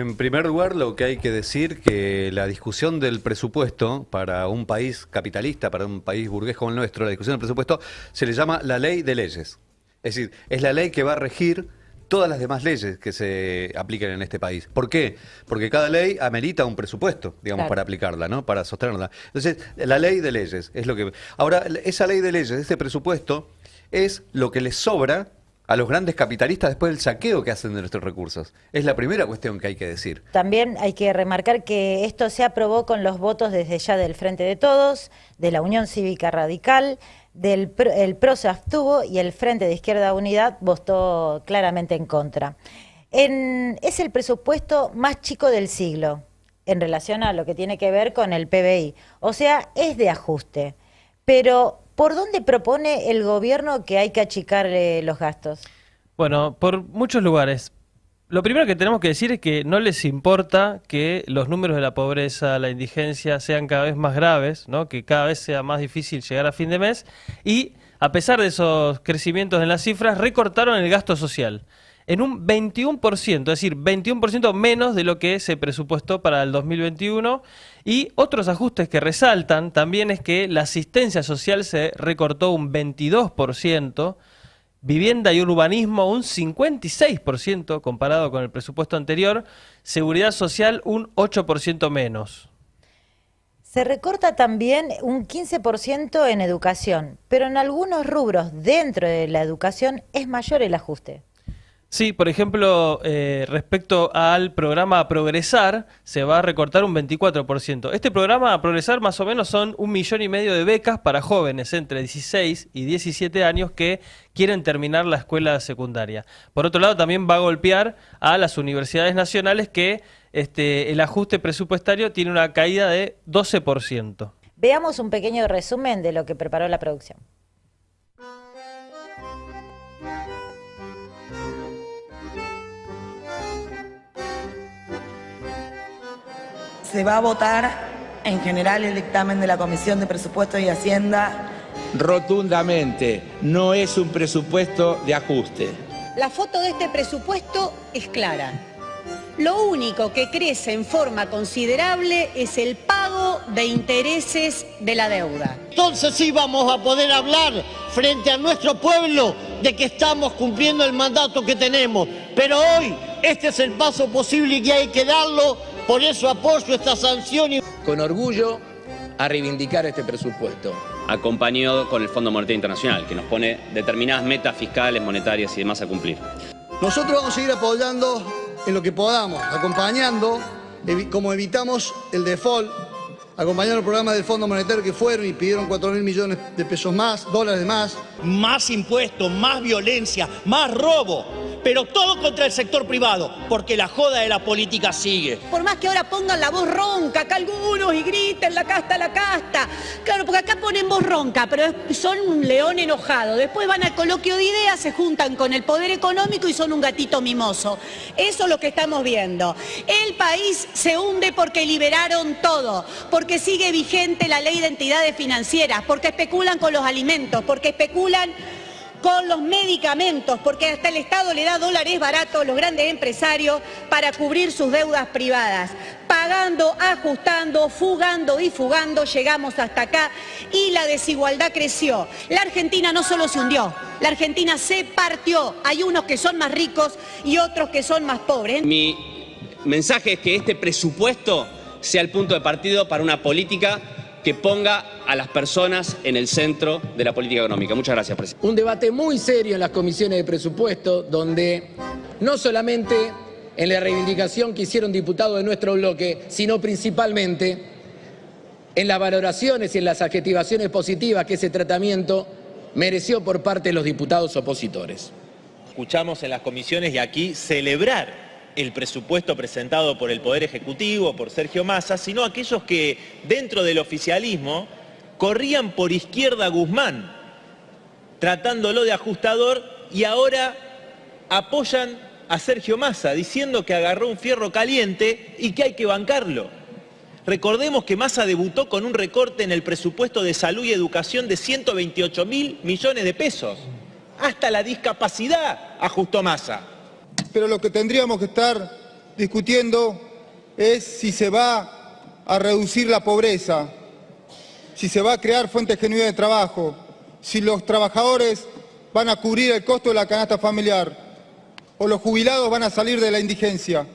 en primer lugar, lo que hay que decir que la discusión del presupuesto para un país capitalista, para un país burgués como el nuestro, la discusión del presupuesto se le llama la ley de leyes. Es decir, es la ley que va a regir todas las demás leyes que se apliquen en este país. ¿Por qué? Porque cada ley amerita un presupuesto, digamos, para aplicarla, ¿no? Para sostenerla. Entonces, la ley de leyes es lo que... Ahora, esa ley de leyes, este presupuesto, es lo que les sobra a los grandes capitalistas después del saqueo que hacen de nuestros recursos. Es la primera cuestión que hay que decir. También hay que remarcar que esto se aprobó con los votos desde ya del Frente de Todos, de la Unión Cívica Radical, el PRO se abstuvo y el Frente de Izquierda Unidad votó claramente en contra. Es el presupuesto más chico del siglo en relación a lo que tiene que ver con el PBI. O sea, es de ajuste. Pero, ¿por dónde propone el gobierno que hay que achicar los gastos? Bueno, por muchos lugares. Lo primero que tenemos que decir es que no les importa que los números de la pobreza, la indigencia sean cada vez más graves, ¿no? Que cada vez sea más difícil llegar a fin de mes y, a pesar de esos crecimientos en las cifras, recortaron el gasto social en un 21%, es decir, 21% menos de lo que se presupuestó para el 2021. Y otros ajustes que resaltan también es que la asistencia social se recortó un 22%, vivienda y urbanismo un 56% comparado con el presupuesto anterior, seguridad social un 8% menos. Se recorta también un 15% en educación, pero en algunos rubros dentro de la educación es mayor el ajuste. Sí, por ejemplo, respecto al programa Progresar, se va a recortar un 24%. Este programa Progresar más o menos son 1,5 millones de becas para jóvenes entre 16 y 17 años que quieren terminar la escuela secundaria. Por otro lado, también va a golpear a las universidades nacionales que el ajuste presupuestario tiene una caída de 12%. Veamos un pequeño resumen de lo que preparó la producción. Se va a votar en general el dictamen de la Comisión de Presupuestos y Hacienda. Rotundamente, no es un presupuesto de ajuste. La foto de este presupuesto es clara. Lo único que crece en forma considerable es el pago de intereses de la deuda. Entonces sí vamos a poder hablar frente a nuestro pueblo de que estamos cumpliendo el mandato que tenemos. Pero hoy este es el paso posible y hay que darlo. Por eso apoyo esta sanción. Con orgullo a reivindicar este presupuesto. Acompañado con el Fondo Monetario Internacional, que nos pone determinadas metas fiscales, monetarias y demás a cumplir. Nosotros vamos a seguir apoyando en lo que podamos, acompañando, como evitamos el default, acompañando el programa del Fondo Monetario que fueron y pidieron 4.000 millones de pesos más, dólares más. Más impuestos, más violencia, más robo. Pero todo contra el sector privado, porque la joda de la política sigue. Por más que ahora pongan la voz ronca, acá algunos, y griten la casta, la casta. Claro, porque acá ponen voz ronca, pero son un león enojado. Después van al coloquio de ideas, se juntan con el poder económico y son un gatito mimoso. Eso es lo que estamos viendo. El país se hunde porque liberaron todo, porque sigue vigente la ley de entidades financieras, porque especulan con los alimentos, porque especulan con los medicamentos, porque hasta el Estado le da dólares baratos a los grandes empresarios para cubrir sus deudas privadas. Pagando, ajustando, fugando y fugando, llegamos hasta acá y la desigualdad creció. La Argentina no solo se hundió, la Argentina se partió. Hay unos que son más ricos y otros que son más pobres. Mi mensaje es que este presupuesto sea el punto de partida para una política que ponga a las personas en el centro de la política económica. Muchas gracias, presidente. Un debate muy serio en las comisiones de presupuesto, donde no solamente en la reivindicación que hicieron diputados de nuestro bloque, sino principalmente en las valoraciones y en las adjetivaciones positivas que ese tratamiento mereció por parte de los diputados opositores. Escuchamos en las comisiones y aquí celebrar el presupuesto presentado por el Poder Ejecutivo, por Sergio Massa, sino aquellos que dentro del oficialismo corrían por Izquierda Guzmán, tratándolo de ajustador, y ahora apoyan a Sergio Massa, diciendo que agarró un fierro caliente y que hay que bancarlo. Recordemos que Massa debutó con un recorte en el presupuesto de salud y educación de 128.000 millones de pesos. Hasta la discapacidad ajustó Massa. Pero lo que tendríamos que estar discutiendo es si se va a reducir la pobreza, si se va a crear fuentes genuinas de trabajo, si los trabajadores van a cubrir el costo de la canasta familiar o los jubilados van a salir de la indigencia.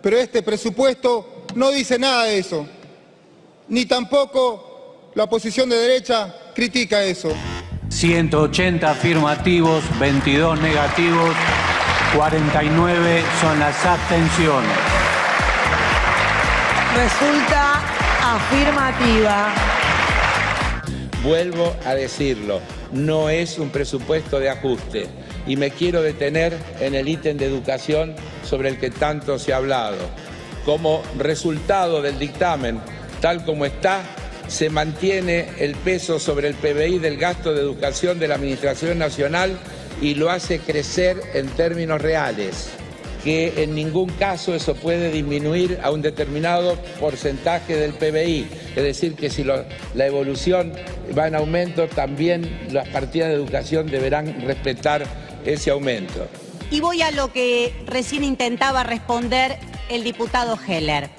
Pero este presupuesto no dice nada de eso, ni tampoco la oposición de derecha critica eso. 180 afirmativos, 22 negativos, 49 son las abstenciones. Resulta afirmativa. Vuelvo a decirlo, no es un presupuesto de ajuste y me quiero detener en el ítem de educación sobre el que tanto se ha hablado. Como resultado del dictamen, tal como está, se mantiene el peso sobre el PBI del gasto de educación de la Administración Nacional y lo hace crecer en términos reales, que en ningún caso eso puede disminuir a un determinado porcentaje del PBI. Es decir, que si la evolución va en aumento, también las partidas de educación deberán respetar ese aumento. Y voy a lo que recién intentaba responder el diputado Heller.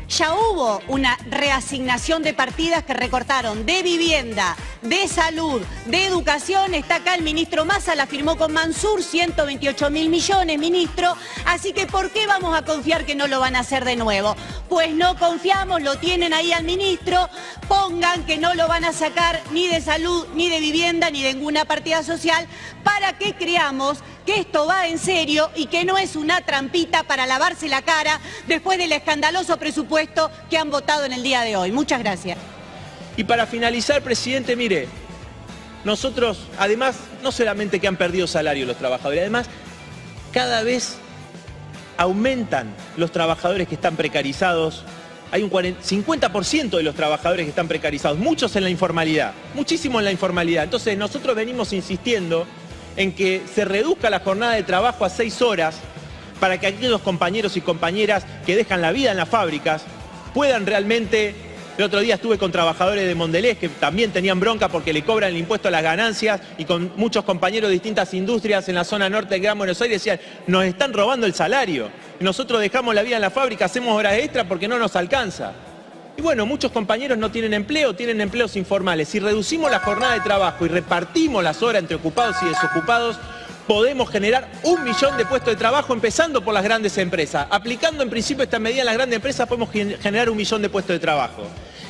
Ya hubo una reasignación de partidas que recortaron de vivienda, de salud, de educación. Está acá el ministro Massa, la firmó con Mansur, 128.000 millones, ministro. Así que ¿por qué vamos a confiar que no lo van a hacer de nuevo? Pues no confiamos, lo tienen ahí al ministro. Pongan que no lo van a sacar ni de salud, ni de vivienda, ni de ninguna partida social, para que creamos que esto va en serio y que no es una trampita para lavarse la cara después del escandaloso presupuesto que han votado en el día de hoy. Muchas gracias. Y para finalizar, presidente, mire, nosotros, además, no solamente que han perdido salario los trabajadores, además, cada vez aumentan los trabajadores que están precarizados. Hay un 50% de los trabajadores que están precarizados, muchos en la informalidad, muchísimo en la informalidad. Entonces, nosotros venimos insistiendo en que se reduzca la jornada de trabajo a 6 horas para que aquellos compañeros y compañeras que dejan la vida en las fábricas puedan realmente... El otro día estuve con trabajadores de Mondelez que también tenían bronca porque le cobran el impuesto a las ganancias, y con muchos compañeros de distintas industrias en la zona norte del Gran Buenos Aires decían, nos están robando el salario. Nosotros dejamos la vida en la fábrica, hacemos horas extras porque no nos alcanza. Y bueno, muchos compañeros no tienen empleo, tienen empleos informales. Si reducimos la jornada de trabajo y repartimos las horas entre ocupados y desocupados, podemos generar 1 millón de puestos de trabajo, empezando por las grandes empresas. Aplicando en principio esta medida en las grandes empresas podemos generar 1 millón de puestos de trabajo.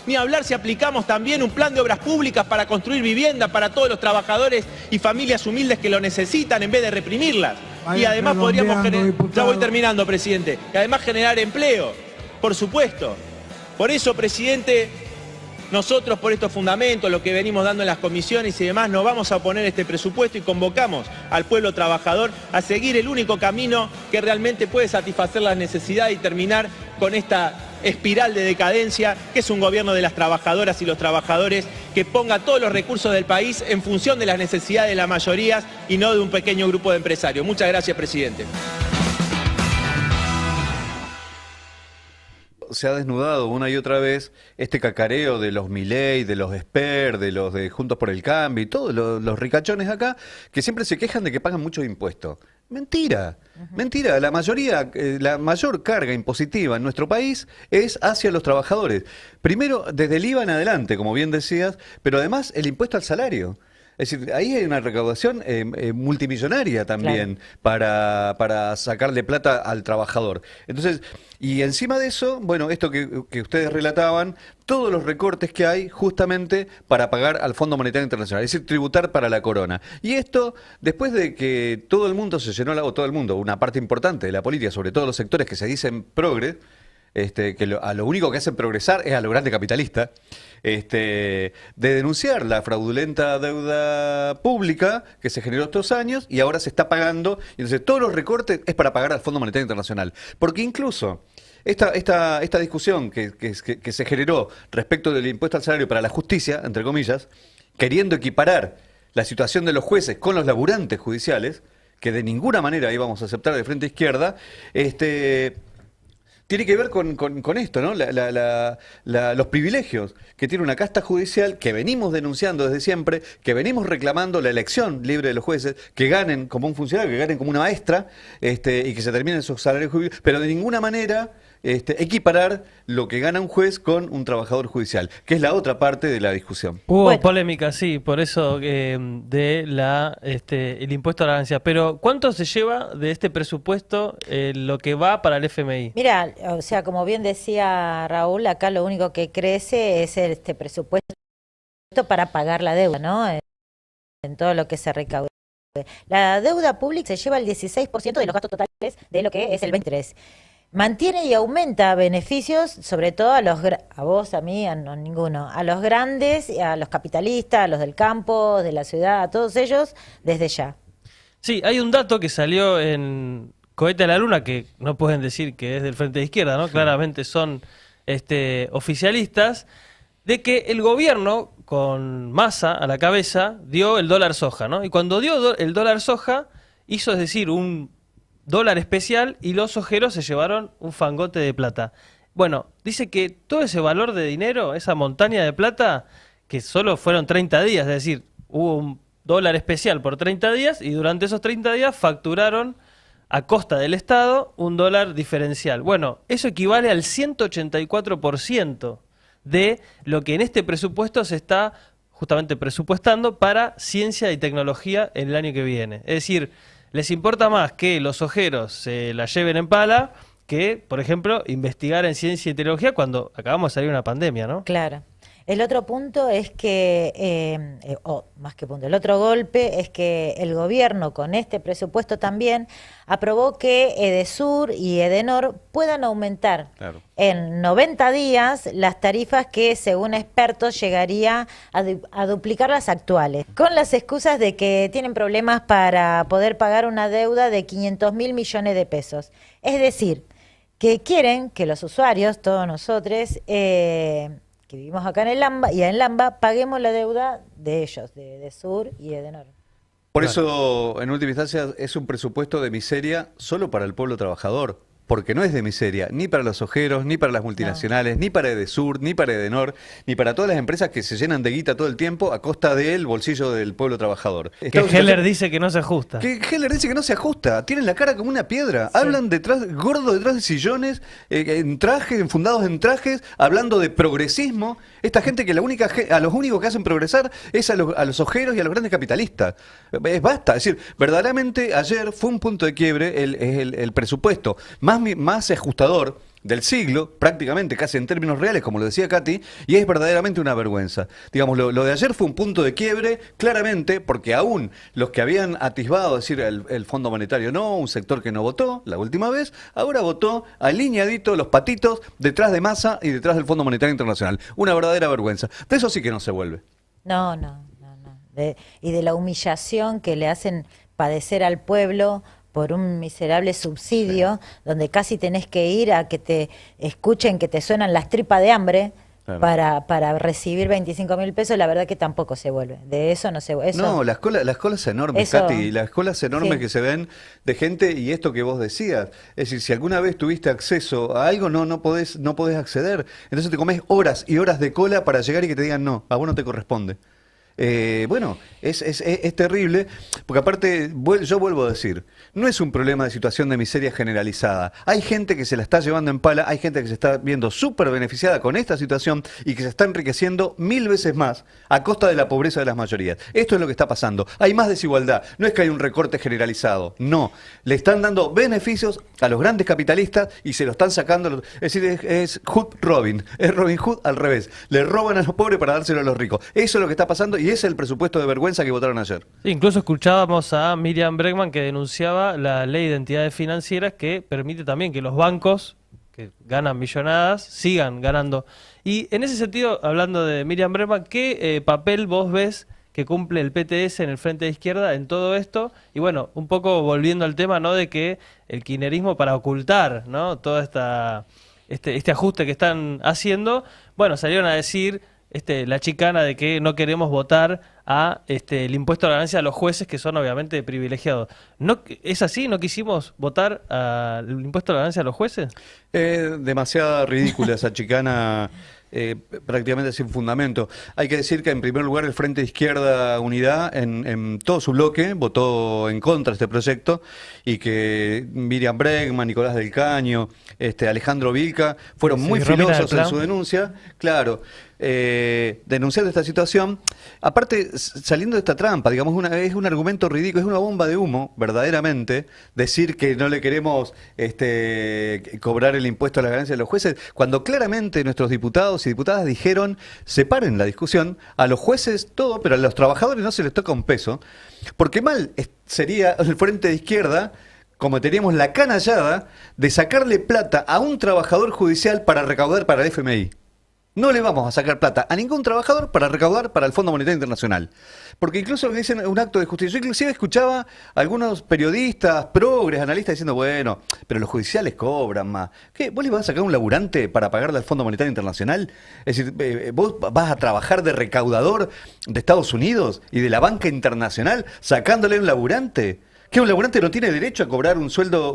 Ni hablar si aplicamos también un plan de obras públicas para construir vivienda para todos los trabajadores y familias humildes que lo necesitan en vez de reprimirlas. Y además podríamos generar... Ya voy terminando, presidente. Y además generar empleo, por supuesto. Por eso, presidente, nosotros por estos fundamentos, lo que venimos dando en las comisiones y demás, nos vamos a oponer a este presupuesto y convocamos al pueblo trabajador a seguir el único camino que realmente puede satisfacer las necesidades y terminar con esta espiral de decadencia, que es un gobierno de las trabajadoras y los trabajadores que ponga todos los recursos del país en función de las necesidades de las mayorías y no de un pequeño grupo de empresarios. Muchas gracias, presidente. Se ha desnudado una y otra vez este cacareo de los Milei, de los Esper, de los de Juntos por el Cambio y todos los ricachones acá, que siempre se quejan de que pagan mucho impuesto. Mentira, mentira. La mayor carga impositiva en nuestro país es hacia los trabajadores. Primero, desde el IVA en adelante, como bien decías, pero además el impuesto al salario. Es decir, ahí hay una recaudación multimillonaria también, claro, para sacarle plata al trabajador. Entonces, y encima de eso, bueno, esto que ustedes relataban, todos los recortes que hay justamente para pagar al Fondo Monetario Internacional, es decir, tributar para la corona. Y esto, después de que todo el mundo se llenó, o todo el mundo, una parte importante de la política, sobre todo los sectores que se dicen progres, que a lo único que hacen progresar es a lo grande capitalista, de denunciar la fraudulenta deuda pública que se generó estos años y ahora se está pagando, y entonces todos los recortes es para pagar al Fondo Monetario Internacional. Porque incluso esta discusión que se generó respecto del impuesto al salario para la justicia, entre comillas, queriendo equiparar la situación de los jueces con los laburantes judiciales, que de ninguna manera íbamos a aceptar de Frente Izquierda, tiene que ver con esto, ¿no? Los privilegios que tiene una casta judicial que venimos denunciando desde siempre, que venimos reclamando la elección libre de los jueces, que ganen como un funcionario, que ganen como una maestra, y que se terminen sus salarios jubilados, pero de ninguna manera equiparar lo que gana un juez con un trabajador judicial, que es la otra parte de la discusión. Hubo polémica, sí, por eso el impuesto a la ganancia. Pero ¿cuánto se lleva de este presupuesto lo que va para el FMI? Mira, o sea, como bien decía Raúl, acá lo único que crece es este presupuesto para pagar la deuda, ¿no? En todo lo que se recaude. La deuda pública se lleva el 16% de los gastos totales de lo que es el 23. Mantiene y aumenta beneficios, sobre todo a vos, a mí, a ninguno, a los grandes, a los capitalistas, a los del campo, de la ciudad, a todos ellos, desde ya. Sí, hay un dato que salió en Cohete a la Luna, que no pueden decir que es del Frente de Izquierda, ¿no? Sí. Claramente son oficialistas, de que el gobierno, con Massa a la cabeza, dio el dólar soja, ¿no? Y cuando dio el dólar soja, hizo, es decir, un dólar especial, y los sojeros se llevaron un fangote de plata. Bueno, dice que todo ese valor de dinero, esa montaña de plata, que solo fueron 30 días, es decir, hubo un dólar especial por 30 días y durante esos 30 días facturaron a costa del Estado un dólar diferencial. Bueno, eso equivale al 184% de lo que en este presupuesto se está justamente presupuestando para ciencia y tecnología en el año que viene. Es decir, les importa más que los ojeros se la lleven en pala que, por ejemplo, investigar en ciencia y tecnología cuando acabamos de salir de una pandemia, ¿no? Claro. El otro punto es que, más que punto, el otro golpe es que el gobierno con este presupuesto también aprobó que Edesur y Edenor puedan aumentar en 90 días las tarifas que, según expertos, llegaría a duplicar las actuales, con las excusas de que tienen problemas para poder pagar una deuda de 500.000 millones de pesos. Es decir, que quieren que los usuarios, todos nosotros, que vivimos acá en el Lamba y en Lamba, paguemos la deuda de ellos, de Edesur y Edenor. Por eso, en última instancia, es un presupuesto de miseria solo para el pueblo trabajador, porque no es de miseria ni para los ojeros, ni para las multinacionales, ni para Edesur, ni para Edenor, ni para todas las empresas que se llenan de guita todo el tiempo a costa del bolsillo del pueblo trabajador. Que Heller dice que no se ajusta. Que Heller dice que no se ajusta. Tienen la cara como una piedra. Sí. Hablan gordos detrás de sillones, en trajes, enfundados en trajes, hablando de progresismo. Esta gente que a los únicos que hacen progresar es a los ojeros y a los grandes capitalistas. Basta. Es decir, verdaderamente ayer fue un punto de quiebre el presupuesto más ajustador del siglo, prácticamente, casi en términos reales, como lo decía Katy, y es verdaderamente una vergüenza. Digamos, lo de ayer fue un punto de quiebre, claramente, porque aún los que habían atisbado, es decir, el Fondo Monetario no, un sector que no votó la última vez, ahora votó alineadito los patitos detrás de Massa y detrás del Fondo Monetario Internacional. Una verdadera vergüenza. De eso sí que no se vuelve. No. Y de la humillación que le hacen padecer al pueblo por un miserable subsidio, donde casi tenés que ir a que te escuchen que te suenan las tripas de hambre para recibir 25.000 pesos, la verdad que tampoco se vuelve. De eso no se vuelve. No, las colas enormes, Katy, las colas enormes que se ven de gente, y esto que vos decías, es decir, si alguna vez tuviste acceso a algo, no podés acceder. Entonces te comés horas y horas de cola para llegar y que te digan no, a vos no te corresponde. Bueno, es terrible, porque aparte, yo vuelvo a decir, no es un problema de situación de miseria generalizada. Hay gente que se la está llevando en pala, hay gente que se está viendo súper beneficiada con esta situación y que se está enriqueciendo 1000 veces más a costa de la pobreza de las mayorías. Esto es lo que está pasando. Hay más desigualdad. No es que hay un recorte generalizado, no. Le están dando beneficios a los grandes capitalistas y se lo están sacando. Es decir, es Hood Robin, es Robin Hood al revés. Le roban a los pobres para dárselo a los ricos. Eso es lo que está pasando y es el presupuesto de vergüenza que votaron ayer. Sí, incluso escuchábamos a Miriam Bregman que denunciaba la ley de entidades financieras que permite también que los bancos que ganan millonadas sigan ganando. Y en ese sentido, hablando de Miriam Bregman, ¿qué papel vos ves que cumple el PTS en el Frente de Izquierda en todo esto? Y bueno, un poco volviendo al tema, ¿no?, de que el kirchnerismo, para ocultar, ¿no?, toda este ajuste que están haciendo, bueno, salieron a decir la chicana de que no queremos votar a el impuesto a la ganancia a los jueces, que son obviamente privilegiados. ¿No, ¿Es así? ¿No quisimos votar al impuesto a la ganancia a los jueces? Demasiado ridícula esa chicana. Prácticamente sin fundamento. Hay que decir que en primer lugar el Frente de Izquierda Unidad en todo su bloque votó en contra de este proyecto y que Miriam Bregman, Nicolás del Caño, Alejandro Vilca fueron muy filosos en su denuncia, claro, denunciando esta situación. Aparte, saliendo de esta trampa, digamos, es un argumento ridículo, es una bomba de humo, verdaderamente, decir que no le queremos cobrar el impuesto a la ganancia de los jueces, cuando claramente nuestros diputados y diputadas dijeron, separen la discusión, a los jueces todo, pero a los trabajadores no se les toca un peso, porque mal sería el Frente de Izquierda, como teníamos la canallada, de sacarle plata a un trabajador judicial para recaudar para el FMI. No le vamos a sacar plata a ningún trabajador para recaudar para el Fondo Monetario Internacional. Porque incluso lo que dicen es un acto de justicia. Yo inclusive escuchaba a algunos periodistas, progres, analistas diciendo, bueno, pero los judiciales cobran más. ¿Qué? ¿Vos le vas a sacar un laburante para pagarle al Fondo Monetario Internacional? Es decir, vos vas a trabajar de recaudador de Estados Unidos y de la banca internacional sacándole un laburante. ¿Que un laburante no tiene derecho a cobrar un sueldo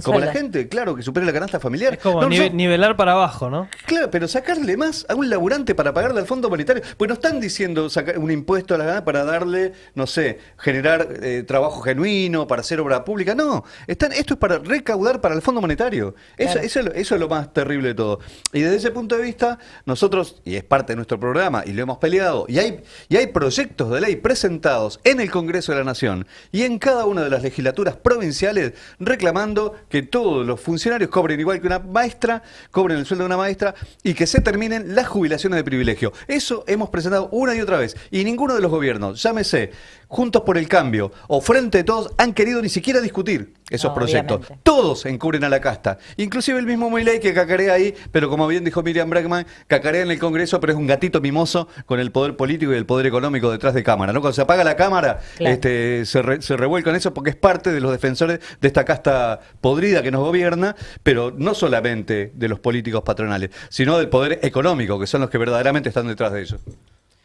como la gente? Claro, que supere la canasta familiar. Es como nivelar para abajo, ¿no? Claro, pero sacarle más a un laburante para pagarle al Fondo Monetario. Pues no están diciendo sacar un impuesto a la ganancia para darle, no sé, generar trabajo genuino, para hacer obra pública. No, esto es para recaudar para el Fondo Monetario. Claro. Eso es lo más terrible de todo. Y desde ese punto de vista, nosotros, y es parte de nuestro programa, y lo hemos peleado, y hay proyectos de ley presentados en el Congreso de la Nación y en cada una de las legislaturas provinciales reclamando que todos los funcionarios cobren igual que una maestra, cobren el sueldo de una maestra y que se terminen las jubilaciones de privilegio. Eso hemos presentado una y otra vez y ninguno de los gobiernos, llámese Juntos por el Cambio o Frente de Todos, han querido ni siquiera discutir esos proyectos. Obviamente. Todos encubren a la casta, inclusive el mismo Milei que cacarea ahí, pero como bien dijo Miriam Bregman, cacarea en el Congreso, pero es un gatito mimoso con el poder político y el poder económico detrás de cámara, ¿no? Cuando se apaga la cámara, claro, se revuelca en eso porque es parte de los defensores de esta casta podrida que nos gobierna, pero no solamente de los políticos patronales, sino del poder económico, que son los que verdaderamente están detrás de ellos.